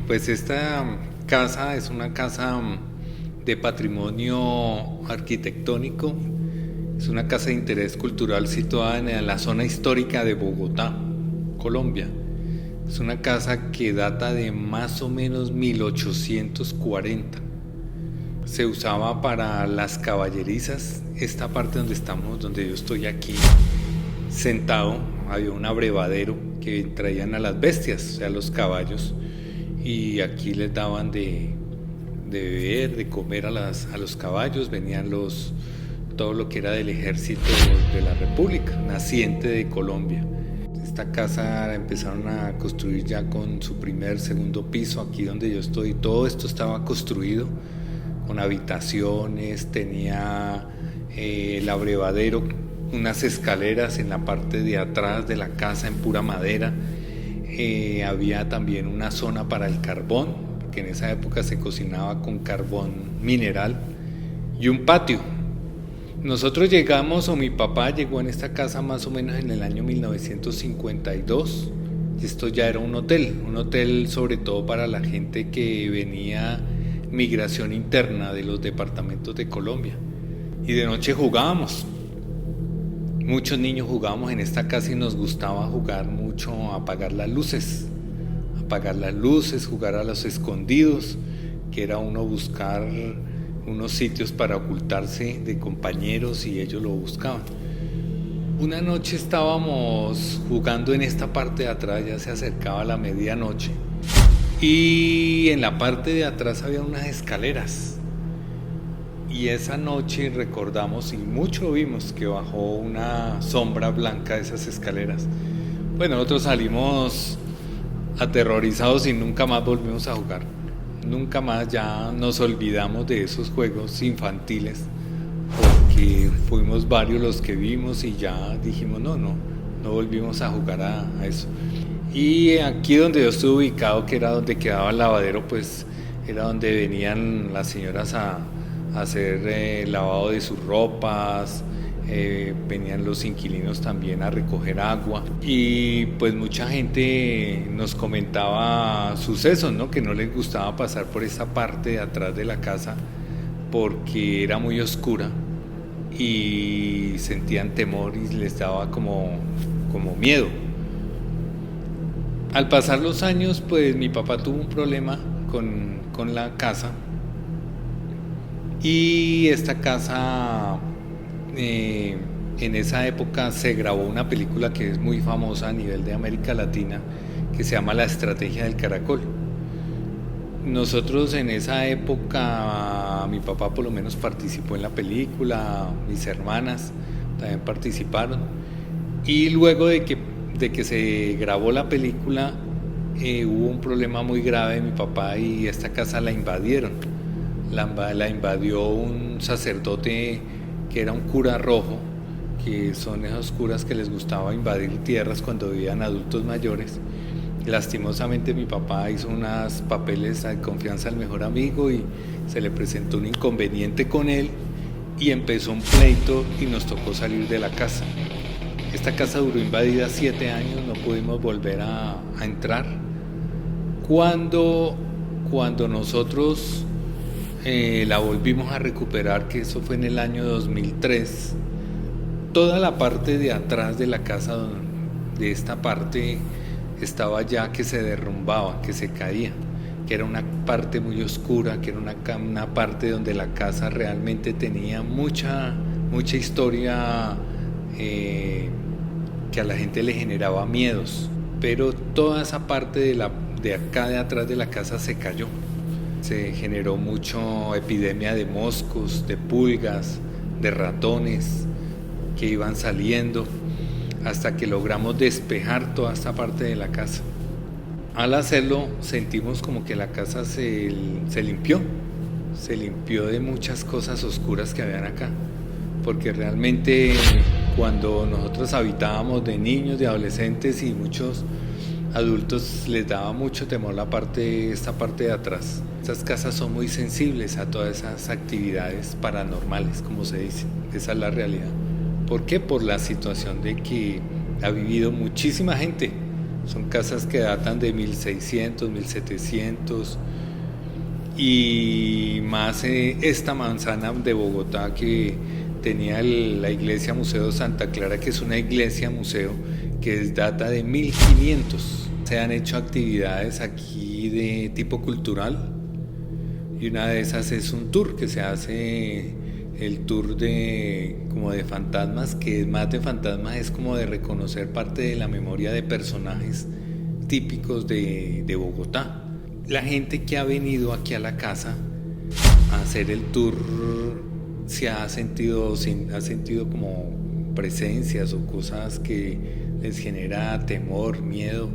Pues esta casa es una casa de patrimonio arquitectónico, es una casa de interés cultural situada en la zona histórica de Bogotá, Colombia. Es una casa que data de más o menos 1840. Se usaba para las caballerizas, esta parte donde estamos, donde yo estoy aquí sentado, había un abrevadero que traían a las bestias, o sea, los caballos, y aquí les daban de beber, de comer a los caballos, venían todo lo que era del ejército de la República, naciente de Colombia. Esta casa la empezaron a construir ya con su segundo piso, aquí donde yo estoy, todo esto estaba construido con habitaciones, tenía el abrevadero, unas escaleras en la parte de atrás de la casa en pura madera. Había también una zona para el carbón, que en esa época se cocinaba con carbón mineral, y un patio. Nosotros llegamos, o mi papá llegó en esta casa más o menos en el año 1952, y esto ya era un hotel sobre todo para la gente que venía migración interna de los departamentos de Colombia. Y de noche jugábamos. Muchos niños jugábamos en esta casa y nos gustaba jugar mucho a apagar las luces, jugar a los escondidos, que era uno buscar unos sitios para ocultarse de compañeros y ellos lo buscaban. Una noche estábamos jugando en esta parte de atrás, ya se acercaba la medianoche, y en la parte de atrás había unas escaleras. Y esa noche recordamos y mucho vimos que bajó una sombra blanca de esas escaleras. Bueno, nosotros salimos aterrorizados y nunca más volvimos a jugar. Nunca más, ya nos olvidamos de esos juegos infantiles, porque fuimos varios los que vimos y ya dijimos no volvimos a jugar a eso. Y aquí donde yo estuve ubicado, que era donde quedaba el lavadero, pues era donde venían las señoras a hacer lavado de sus ropas, venían los inquilinos también a recoger agua, y pues mucha gente nos comentaba sucesos, ¿no? Que no les gustaba pasar por esa parte de atrás de la casa porque era muy oscura y sentían temor y les daba como miedo. Al pasar los años, pues mi papá tuvo un problema con la casa, y esta casa en esa época se grabó una película que es muy famosa a nivel de América Latina, que se llama La Estrategia del Caracol. Nosotros en esa época, mi papá por lo menos participó en la película, mis hermanas también participaron, y luego de que se grabó la película, hubo un problema muy grave de mi papá y esta casa la invadieron. La invadió un sacerdote que era un cura rojo, que son esos curas que les gustaba invadir tierras cuando vivían adultos mayores. Lastimosamente mi papá hizo unos papeles de confianza al mejor amigo y se le presentó un inconveniente con él y empezó un pleito y nos tocó salir de la casa. Esta casa duró invadida 7 años, no pudimos volver a entrar. Cuando nosotros la volvimos a recuperar, que eso fue en el año 2003, toda la parte de atrás de la casa, de esta parte, estaba ya que se derrumbaba, que se caía, que era una parte muy oscura, que era una parte donde la casa realmente tenía mucha historia, que a la gente le generaba miedos, pero toda esa parte de acá de atrás de la casa se cayó. Se generó mucha epidemia de moscos, de pulgas, de ratones que iban saliendo, hasta que logramos despejar toda esta parte de la casa. Al hacerlo sentimos como que la casa se limpió de muchas cosas oscuras que habían acá, porque realmente cuando nosotros habitábamos de niños, de adolescentes y muchos adultos, les daba mucho temor esta parte de atrás. Estas casas son muy sensibles a todas esas actividades paranormales, como se dice. Esa es la realidad. ¿Por qué? Por la situación de que ha vivido muchísima gente. Son casas que datan de 1600, 1700 y más esta manzana de Bogotá que tenía la iglesia Museo Santa Clara, que es una iglesia museo que data de 1500. Se han hecho actividades aquí de tipo cultural y una de esas es un tour que se hace, el tour como de fantasmas, que es más de fantasmas, es como de reconocer parte de la memoria de personajes típicos de Bogotá. La gente que ha venido aquí a la casa a hacer el tour se ha sentido como presencias o cosas que les genera temor, miedo.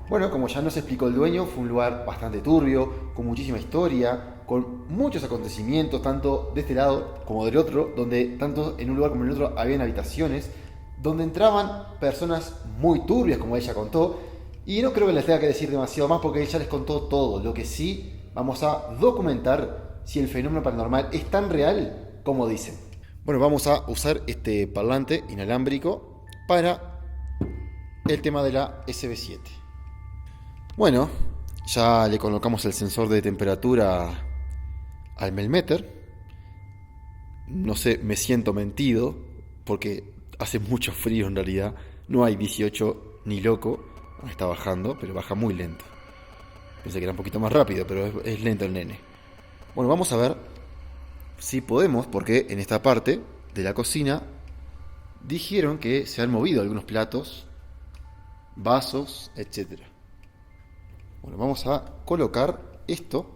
Bueno, como ya nos explicó el dueño, fue un lugar bastante turbio, con muchísima historia, con muchos acontecimientos, tanto de este lado como del otro, donde tanto en un lugar como en el otro habían habitaciones, donde entraban personas muy turbias, como ella contó, y no creo que les tenga que decir demasiado más porque ella les contó todo. Lo que sí, vamos a documentar si el fenómeno paranormal es tan real como dicen. Bueno, vamos a usar este parlante inalámbrico para el tema de la SB7. Bueno, ya le colocamos el sensor de temperatura al Melmeter. No sé, me siento mentido porque hace mucho frío en realidad. No hay 18 ni loco. Está bajando, pero baja muy lento. Pensé que era un poquito más rápido, pero es lento el nene. Bueno, vamos a ver si podemos, porque en esta parte de la cocina dijeron que se han movido algunos platos, vasos, etcétera. Bueno, vamos a colocar esto.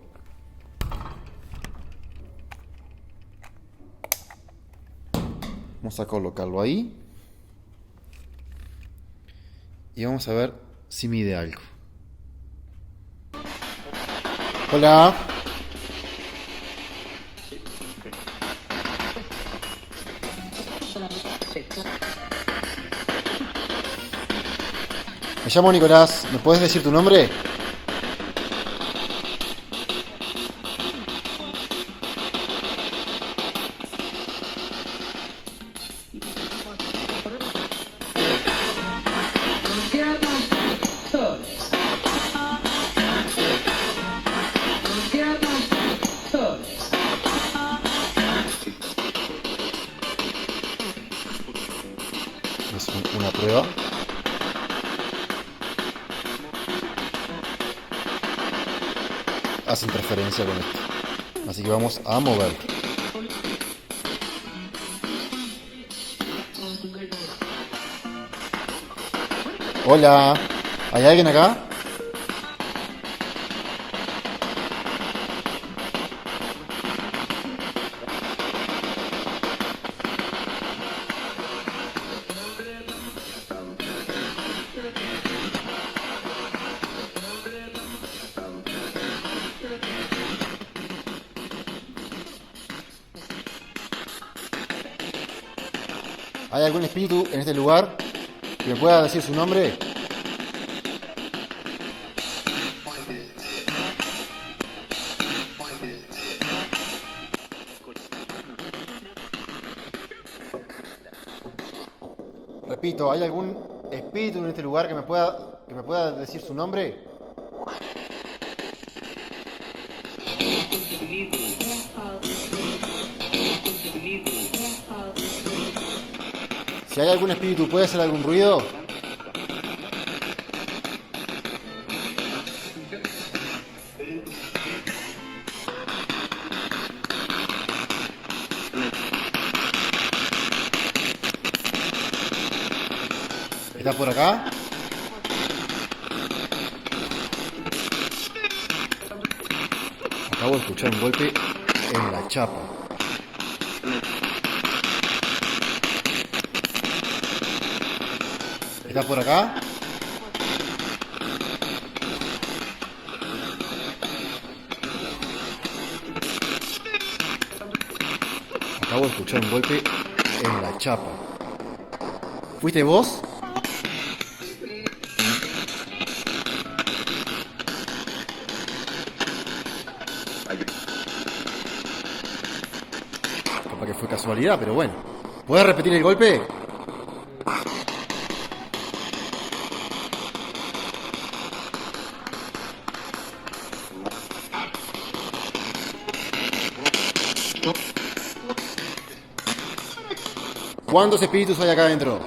Vamos a colocarlo ahí. Y vamos a ver si mide algo. Hola. Me llamo Nicolás. ¿Me puedes decir tu nombre? Es una prueba. Hace interferencia con esto. Así que vamos a mover. Hola. ¿Hay alguien acá? ¿Hay algún espíritu en este lugar que me pueda decir su nombre? Repito, ¿hay algún espíritu en este lugar que me pueda decir su nombre? Si hay algún espíritu, ¿puede hacer algún ruido? ¿Está por acá? Acabo de escuchar un golpe en la chapa. ¿Está por acá? Acabo de escuchar un golpe en la chapa. ¿Fuiste vos? Capaz que fue casualidad, pero bueno. ¿Puedes repetir el golpe? ¿Cuántos espíritus hay acá adentro?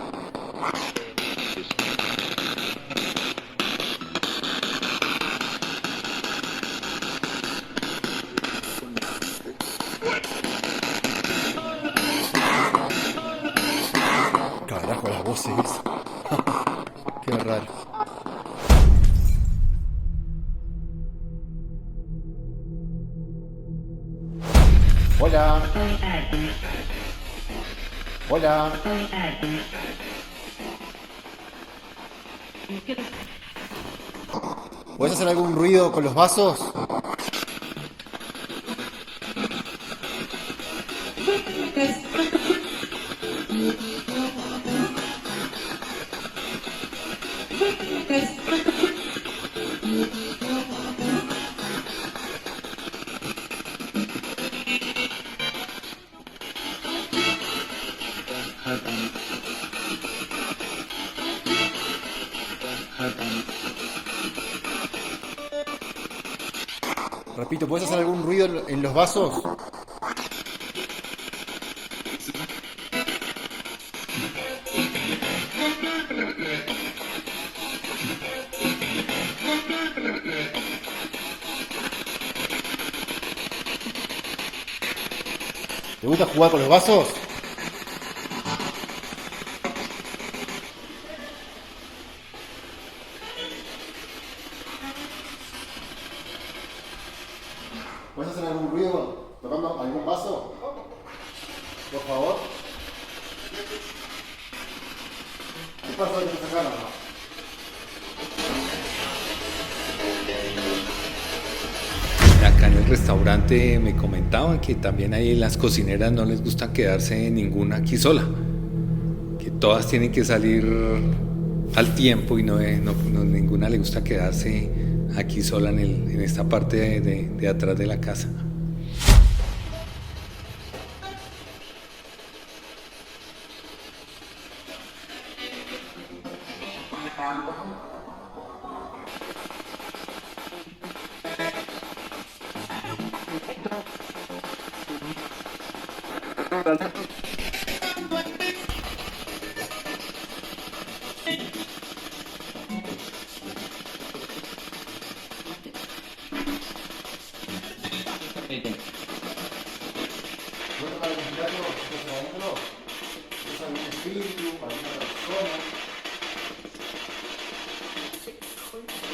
Carajo, las voces. Qué raro. Hola. Hola. ¿Puedes hacer algún ruido con los vasos? Repito, ¿puedes hacer algún ruido en los vasos? ¿Te gusta jugar con los vasos? ¿Puedes hacer algún ruido tocando algún vaso? Por favor. ¿Qué pasa que te sacaron? Acá en el restaurante me comentaban que también ahí las cocineras no les gusta quedarse ninguna aquí sola, que todas tienen que salir al tiempo y ninguna le gusta quedarse aquí sola en esta parte de atrás de la casa. Bueno, para visitarlo, si estás adentro, es algún espíritu, alguna persona.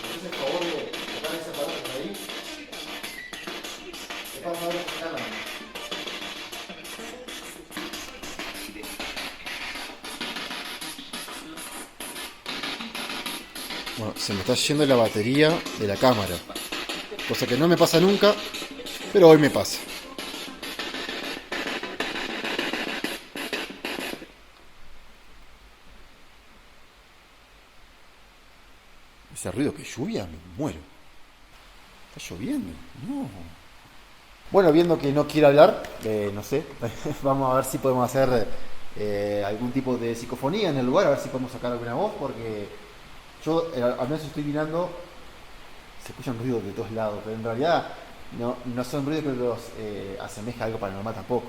¿Haces el favor de tocar ese aparato ahí? ¿Qué pasa ahora que se calan? Bueno, se me está yendo la batería de la cámara, cosa que no me pasa nunca, pero hoy me pasa. Ese ruido que lluvia, me muero. Está lloviendo, no. Bueno, viendo que no quiere hablar, no sé, vamos a ver si podemos hacer algún tipo de psicofonía en el lugar, a ver si podemos sacar alguna voz, porque yo al menos estoy mirando, se escuchan ruidos de todos lados, pero en realidad no son ruidos que los asemeja a algo paranormal tampoco.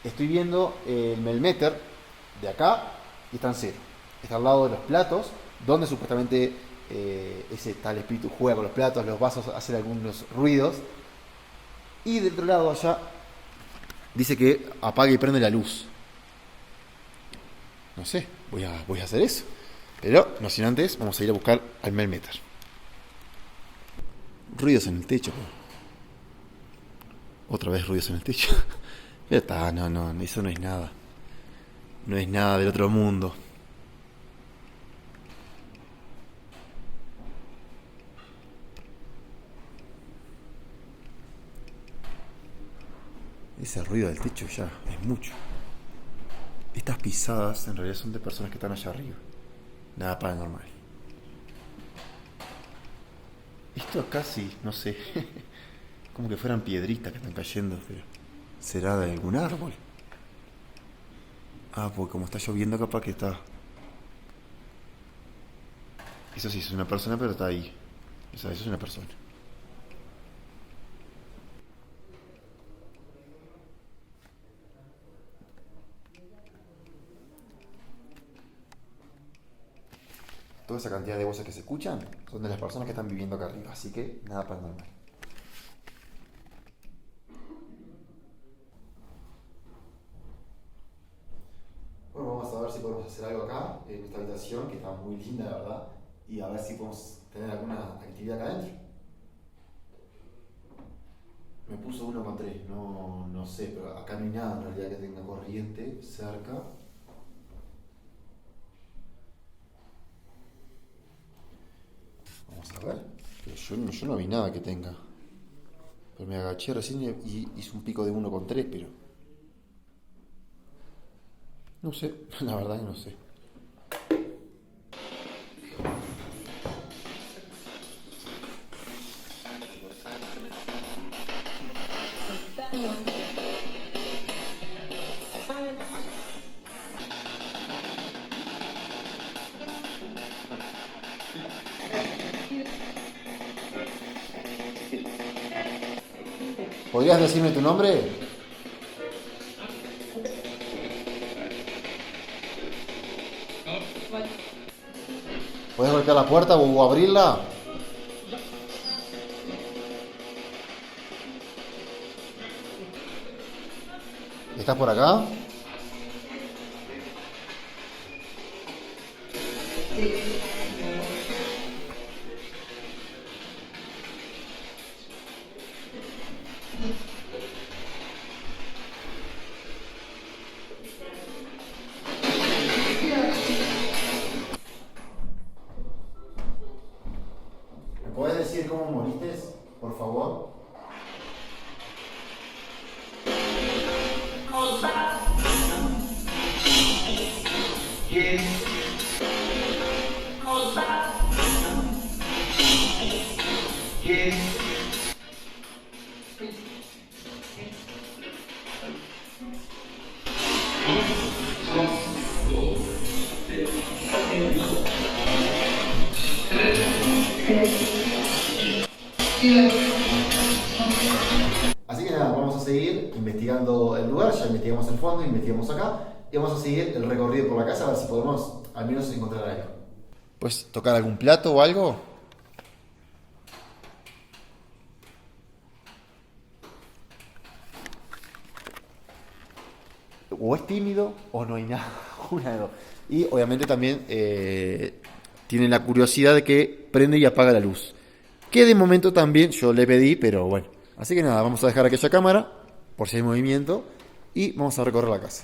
Estoy viendo el Melmeter de acá y está en cero. Está al lado de los platos, donde supuestamente ese tal espíritu juega con los platos, los vasos, hacen algunos ruidos. Y del otro lado allá dice que apague y prende la luz. No sé, voy a hacer eso. Pero no sin antes, vamos a ir a buscar al Melmeter. Ruidos en el techo. Otra vez ruidos en el techo. Ya está, no, eso no es nada. No es nada del otro mundo. Ese ruido del techo ya es mucho. Estas pisadas en realidad son de personas que están allá arriba. Nada paranormal. Esto casi, no sé, como que fueran piedritas que están cayendo, pero ¿será de algún árbol? Ah, porque como está lloviendo capaz que está... Eso sí, es una persona, pero está ahí. O sea, eso es una persona. toda esa cantidad de voces que se escuchan son de las personas que están viviendo acá arriba, así que nada paranormal. Bueno, vamos a ver si podemos hacer algo acá, en esta habitación, que está muy linda, la verdad, y a ver si podemos tener alguna actividad acá adentro. Me puso 1,3, no sé, pero acá no hay nada en realidad que tenga corriente cerca. Vamos a ver. Yo no vi nada que tenga. Pero me agaché recién y hice un pico de 1,3, pero... No sé, la verdad que no sé. ¿Podrías decirme tu nombre? ¿Puedes golpear la puerta o abrirla? ¿Estás por acá? ¿Me puedes decir cómo moriste, por favor? Así que nada, vamos a seguir investigando el lugar, ya investigamos el fondo, investigamos acá y vamos a seguir el recorrido por la casa a ver si podemos al menos encontrar algo. ¿Puedes tocar algún plato o algo? O es tímido o no hay nada, una de dos. Y obviamente también tiene la curiosidad de que prende y apaga la luz. Que de momento también yo le pedí, pero bueno. Así que nada, vamos a dejar aquella cámara, por si hay movimiento, y vamos a recorrer la casa.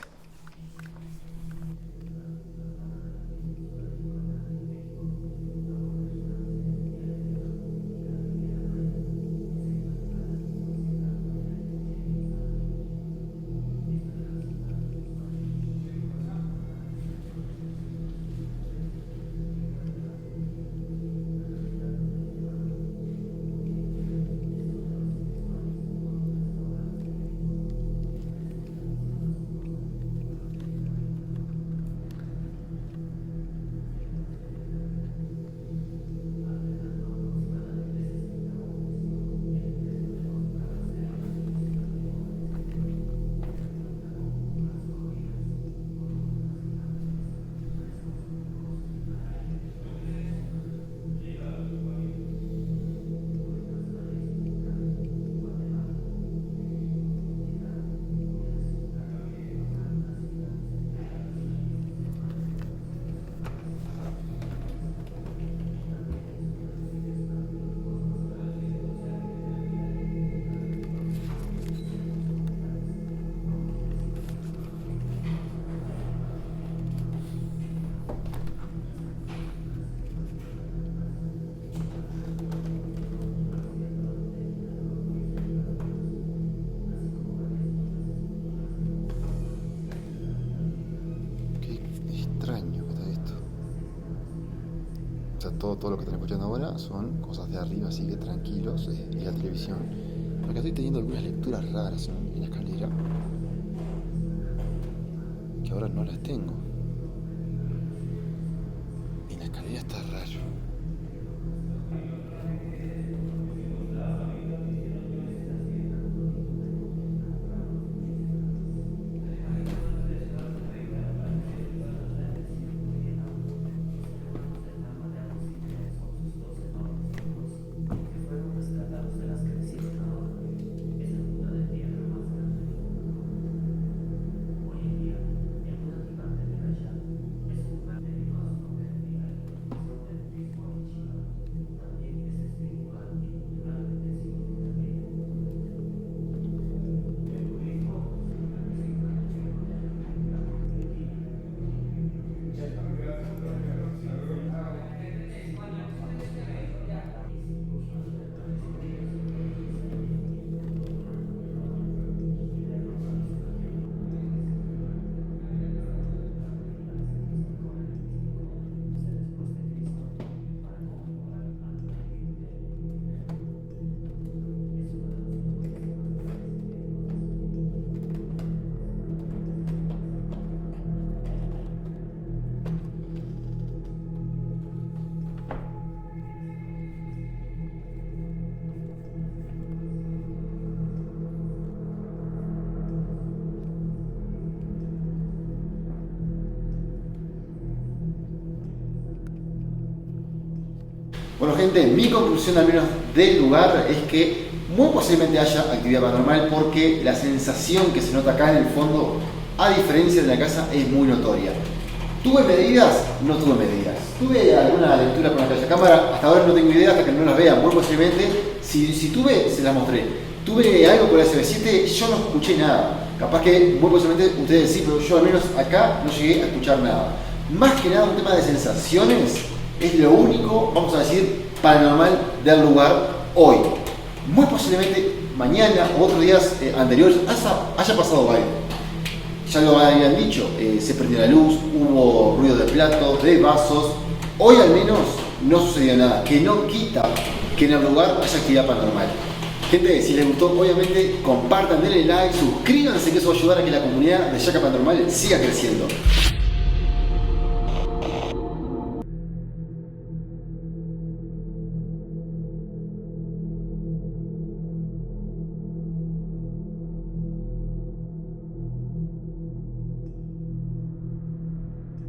Todo lo que están escuchando ahora son cosas de arriba, así que tranquilos, y la televisión. Acá estoy teniendo algunas lecturas raras en la escalera, que ahora no las tengo. Y la escalera está raro. Bueno gente, mi conclusión al menos del lugar es que muy posiblemente haya actividad paranormal porque la sensación que se nota acá en el fondo, a diferencia de la casa, es muy notoria. ¿Tuve medidas? No tuve medidas. ¿Tuve alguna lectura con la cámara? Hasta ahora no tengo idea, hasta que no las vea. Muy posiblemente, si tuve, se las mostré. ¿Tuve algo con la SB7? Yo no escuché nada. Capaz que muy posiblemente ustedes sí, pero yo al menos acá no llegué a escuchar nada. Más que nada un tema de sensaciones es lo único, vamos a decir, paranormal del lugar hoy. Muy posiblemente mañana o otros días anteriores haya pasado algo. Ya lo habían dicho, se prendió la luz, hubo ruido de platos, de vasos. Hoy al menos no sucedió nada, que no quita que en el lugar haya actividad paranormal. Gente, si les gustó, obviamente compartan, denle like, suscríbanse, que eso va a ayudar a que la comunidad de Yaca Paranormal siga creciendo.